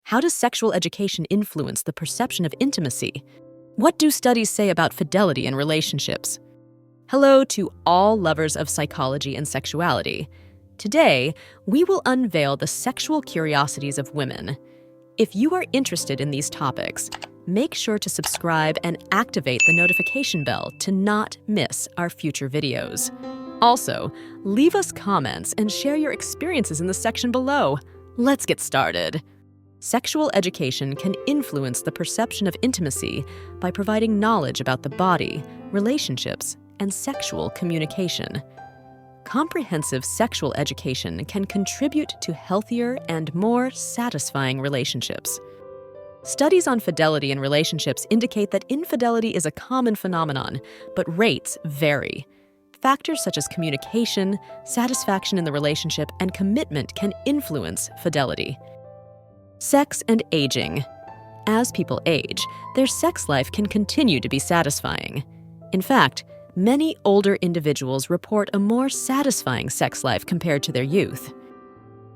How does sexual education influence the perception of intimacy? What do studies say about fidelity in relationships? Hello to all lovers of psychology and sexuality. Today, we will unveil the sexual curiosities of women. If you are interested in these topics, make sure to subscribe and activate the notification bell to not miss our future videos. Also, leave us comments and share your experiences in the section below. Let's get started. Sexual education can influence the perception of intimacy by providing knowledge about the body, relationships, and sexual communication. Comprehensive sexual education can contribute to healthier and more satisfying relationships. Studies on fidelity in relationships indicate that infidelity is a common phenomenon, but rates vary. Factors such as communication, satisfaction in the relationship, and commitment can influence fidelity. Sex and aging. As people age, their sex life can continue to be satisfying. In fact, many older individuals report a more satisfying sex life compared to their youth.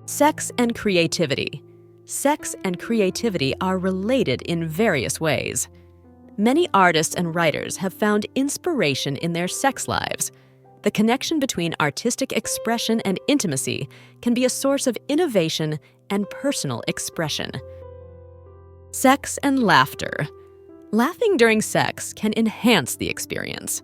Sex and creativity. Sex and creativity are related in various ways. Many artists and writers have found inspiration in their sex lives. The connection between artistic expression and intimacy can be a source of innovation and personal expression. Sex and laughter. Laughing during sex can enhance the experience.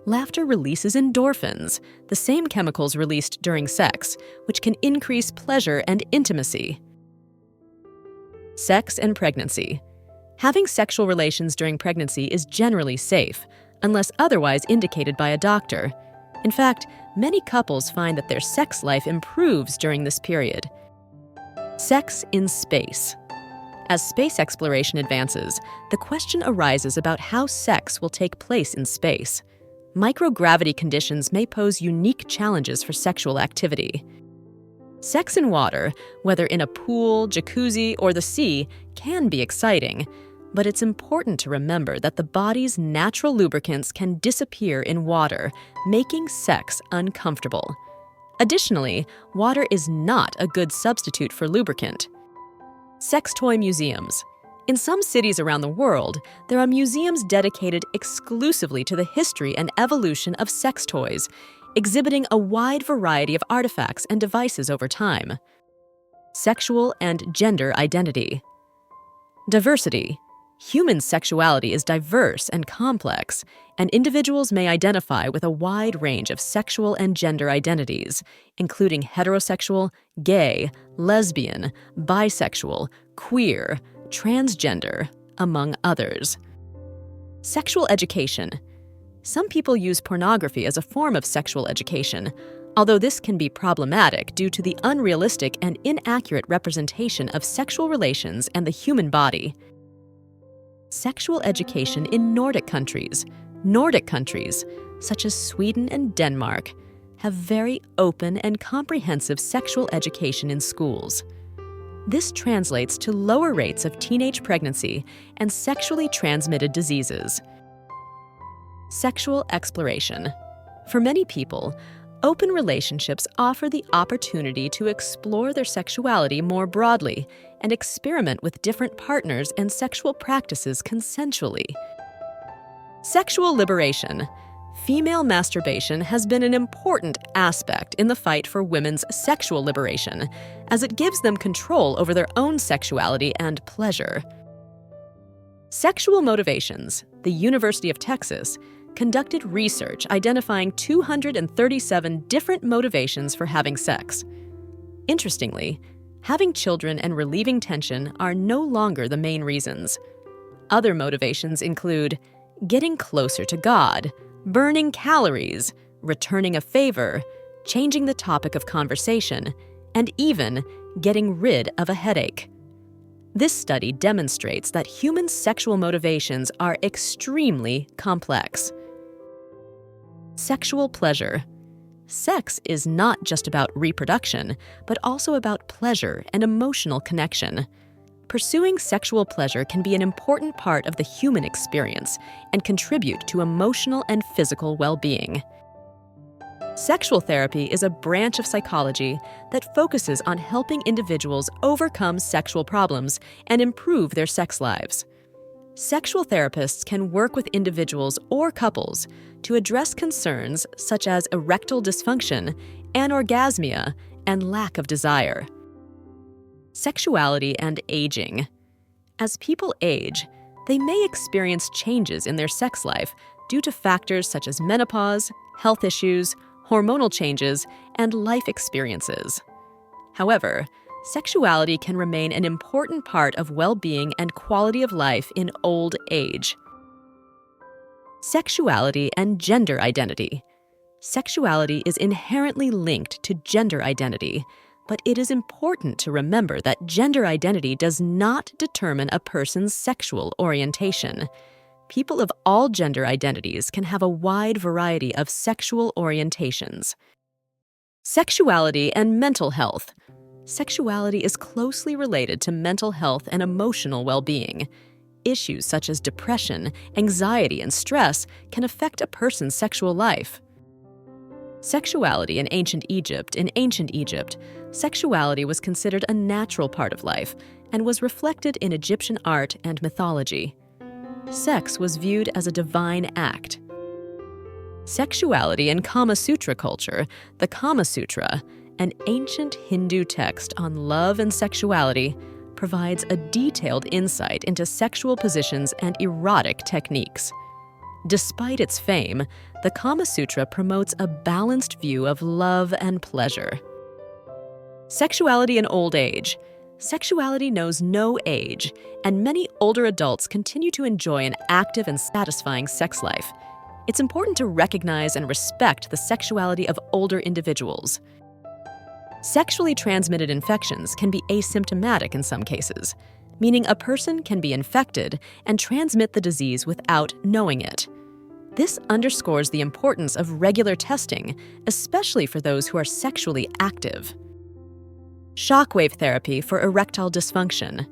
Laughter releases endorphins, the same chemicals released during sex, which can increase pleasure and intimacy. Sex and pregnancy. Having sexual relations during pregnancy is generally safe, unless otherwise indicated by a doctor. In fact, many couples find that their sex life improves during this period. Sex in space. As space exploration advances, the question arises about how sex will take place in space. Microgravity conditions may pose unique challenges for sexual activity. Sex in water, whether in a pool, jacuzzi, or the sea, can be exciting, but it's important to remember that the body's natural lubricants can disappear in water, making sex uncomfortable. Additionally, water is not a good substitute for lubricant. Sex toy museums. In some cities around the world, there are museums dedicated exclusively to the history and evolution of sex toys, exhibiting a wide variety of artifacts and devices over time. Sexual and gender identity. Diversity. Human sexuality is diverse and complex, and individuals may identify with a wide range of sexual and gender identities, including heterosexual, gay, lesbian, bisexual, queer, transgender, among others. Sexual education. Some people use pornography as a form of sexual education, although this can be problematic due to the unrealistic and inaccurate representation of sexual relations and the human body. Sexual education in Nordic countries. Nordic countries, such as Sweden and Denmark, have very open and comprehensive sexual education in schools. This translates to lower rates of teenage pregnancy and sexually transmitted diseases. Sexual exploration. For many people, open relationships offer the opportunity to explore their sexuality more broadly and experiment with different partners and sexual practices consensually. Sexual liberation. Female masturbation has been an important aspect in the fight for women's sexual liberation, as it gives them control over their own sexuality and pleasure. Sexual motivations. The University of Texas conducted research identifying 237 different motivations for having sex. Interestingly, having children and relieving tension are no longer the main reasons. Other motivations include getting closer to God, burning calories, returning a favor, changing the topic of conversation, and even getting rid of a headache. This study demonstrates that human sexual motivations are extremely complex. Sexual pleasure. Sex is not just about reproduction, but also about pleasure and emotional connection. Pursuing sexual pleasure can be an important part of the human experience and contribute to emotional and physical well-being. Sexual therapy is a branch of psychology that focuses on helping individuals overcome sexual problems and improve their sex lives. Sexual therapists can work with individuals or couples to address concerns such as erectile dysfunction, anorgasmia, and lack of desire. Sexuality and aging. As people age, they may experience changes in their sex life due to factors such as menopause, health issues, hormonal changes, and life experiences. However, sexuality can remain an important part of well-being and quality of life in old age. Sexuality and gender identity. Sexuality is inherently linked to gender identity, but it is important to remember that gender identity does not determine a person's sexual orientation. People of all gender identities can have a wide variety of sexual orientations. Sexuality and mental health. Sexuality is closely related to mental health and emotional well-being. Issues such as depression, anxiety, and stress can affect a person's sexual life. Sexuality in ancient Egypt. In ancient Egypt, sexuality was considered a natural part of life and was reflected in Egyptian art and mythology. Sex was viewed as a divine act. Sexuality in Kama Sutra culture. The Kama Sutra, an ancient Hindu text on love and sexuality, provides a detailed insight into sexual positions and erotic techniques. Despite its fame, the Kama Sutra promotes a balanced view of love and pleasure. Sexuality in old age. Sexuality knows no age, and many older adults continue to enjoy an active and satisfying sex life. It's important to recognize and respect the sexuality of older individuals. Sexually transmitted infections can be asymptomatic in some cases, meaning a person can be infected and transmit the disease without knowing it. This underscores the importance of regular testing, especially for those who are sexually active. Shockwave therapy for erectile dysfunction.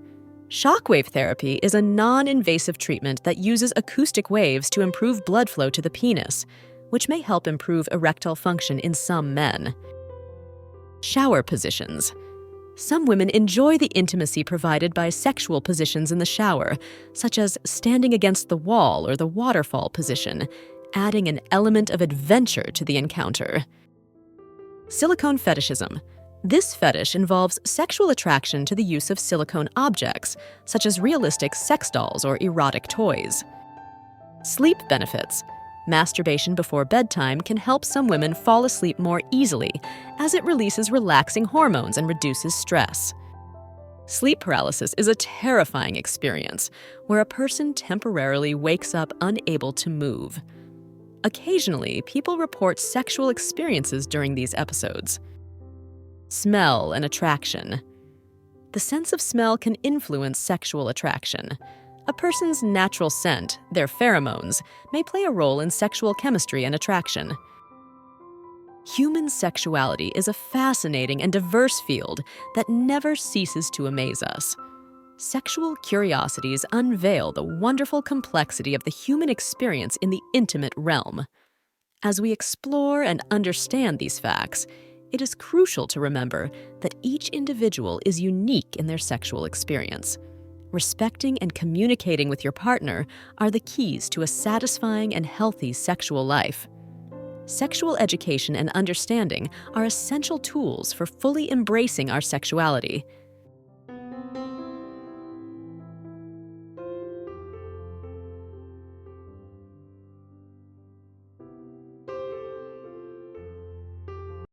Shockwave therapy is a non-invasive treatment that uses acoustic waves to improve blood flow to the penis, which may help improve erectile function in some men. Shower positions. Some women enjoy the intimacy provided by sexual positions in the shower, such as standing against the wall or the waterfall position, adding an element of adventure to the encounter. Silicone fetishism. This fetish involves sexual attraction to the use of silicone objects, such as realistic sex dolls or erotic toys. Sleep benefits. Masturbation before bedtime can help some women fall asleep more easily, as it releases relaxing hormones and reduces stress. Sleep paralysis is a terrifying experience where a person temporarily wakes up unable to move. Occasionally, people report sexual experiences during these episodes. Smell and attraction. The sense of smell can influence sexual attraction. A person's natural scent, their pheromones, may play a role in sexual chemistry and attraction. Human sexuality is a fascinating and diverse field that never ceases to amaze us. Sexual curiosities unveil the wonderful complexity of the human experience in the intimate realm. As we explore and understand these facts, it is crucial to remember that each individual is unique in their sexual experience. Respecting and communicating with your partner are the keys to a satisfying and healthy sexual life. Sexual education and understanding are essential tools for fully embracing our sexuality.